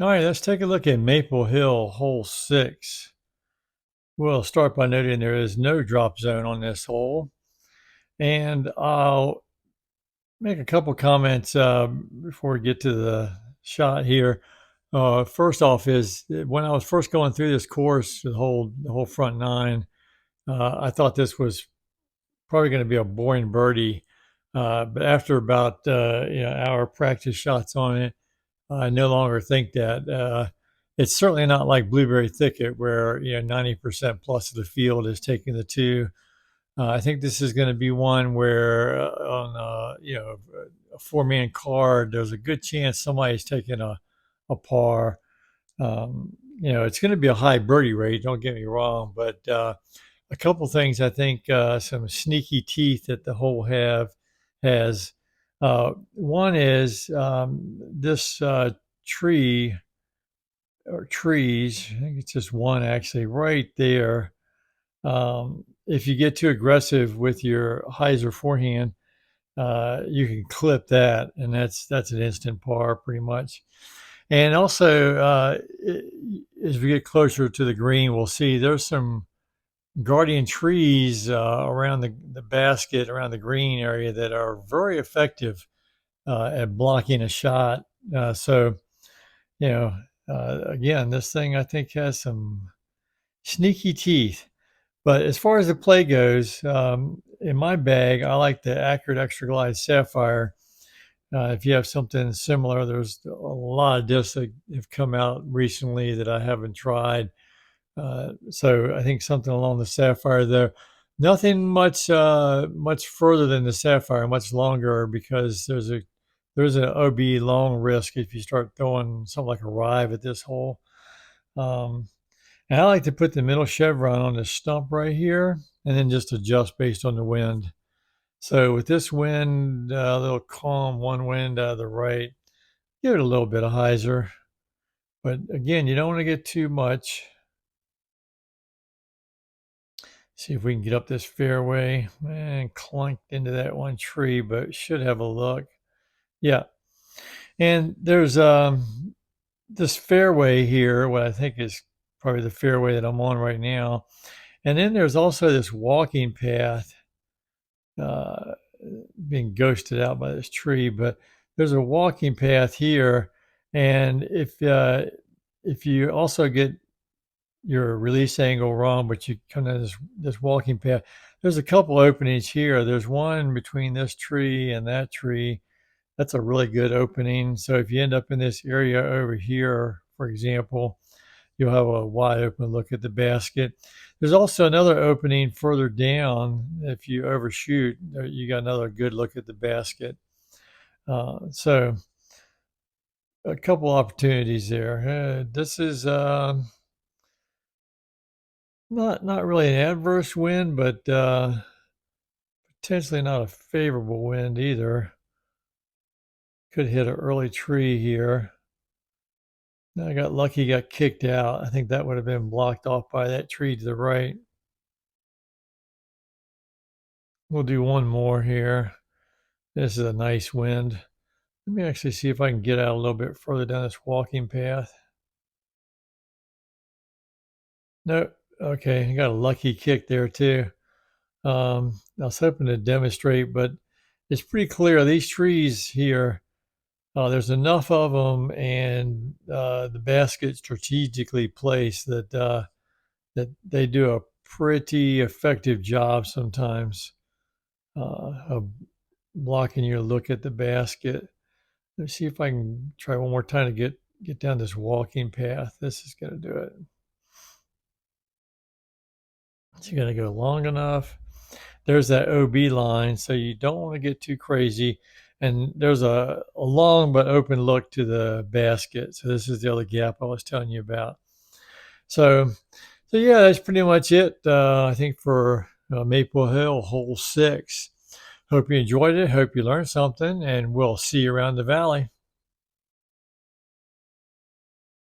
All right, let's take a look at Maple Hill, hole 6. We'll start by noting there is no drop zone on this hole. And I'll make a couple comments before we get to the shot here. First off, is when I was first going through this course, the whole front nine, I thought this was probably going to be a boring birdie. But after about hour practice shots on it, I no longer think that. It's certainly not like Blueberry Thicket, where 90% plus of the field is taking the two. I think this is going to be one where on a four-man card, there's a good chance somebody's taking a par. It's going to be a high birdie rate. Don't get me wrong, but a couple things I think some sneaky teeth that the hole has. One is this tree or trees. I think it's just one actually right there. If you get too aggressive with your hyzer forehand, you can clip that, and that's an instant par pretty much. And also, as we get closer to the green, we'll see there's some guardian trees around the basket, around the green area that are very effective at blocking a shot. So, you know, again, this thing I think has some sneaky teeth. But as far as the play goes, in my bag, I like the Accurate Extra Glide Sapphire. If you have something similar, there's a lot of discs that have come out recently that I haven't tried. So I think something along the Sapphire there. Nothing much further than the Sapphire, much longer because there's an OB long risk if you start throwing something like a Rive at this hole. Um, and I like to put the middle chevron on the stump right here and then just adjust based on the wind. So with this wind, a little calm, one wind out of the right, give it a little bit of hyzer. But again, you don't want to get too much. See if we can get up this fairway and clunked into that one tree, but should have a look. Yeah. And there's this fairway here, what I think is probably the fairway that I'm on right now. And then there's also this walking path uh, being ghosted out by this tree, but there's a walking path here. And if you also get your release angle wrong, but you come down this walking path, there's a couple openings here. There's one between this tree and that tree. That's a really good opening. So if you end up in this area over here, for example, you'll have a wide open look at the basket. There's also another opening further down. If you overshoot, you got another good look at the basket. So a couple opportunities there. This is not really an adverse wind, but potentially not a favorable wind either. Could hit an early tree here. I got lucky, got kicked out. I think that would have been blocked off by that tree to the right. We'll do one more here. This is a nice wind. Let me actually see if I can get out a little bit further down this walking path. No, okay, I got a lucky kick there too. I was hoping to demonstrate, but it's pretty clear these trees here, there's enough of them and the basket strategically placed that they do a pretty effective job sometimes of blocking your look at the basket. Let's see if I can try one more time to get down this walking path. This is going to do it. It's going to go long enough. There's that OB line, so you don't want to get too crazy. And there's a long but open look to the basket. So this is the other gap I was telling you about. So, so yeah, that's pretty much it. I think for Maple Hill, hole 6. Hope you enjoyed it. Hope you learned something, and we'll see you around the valley.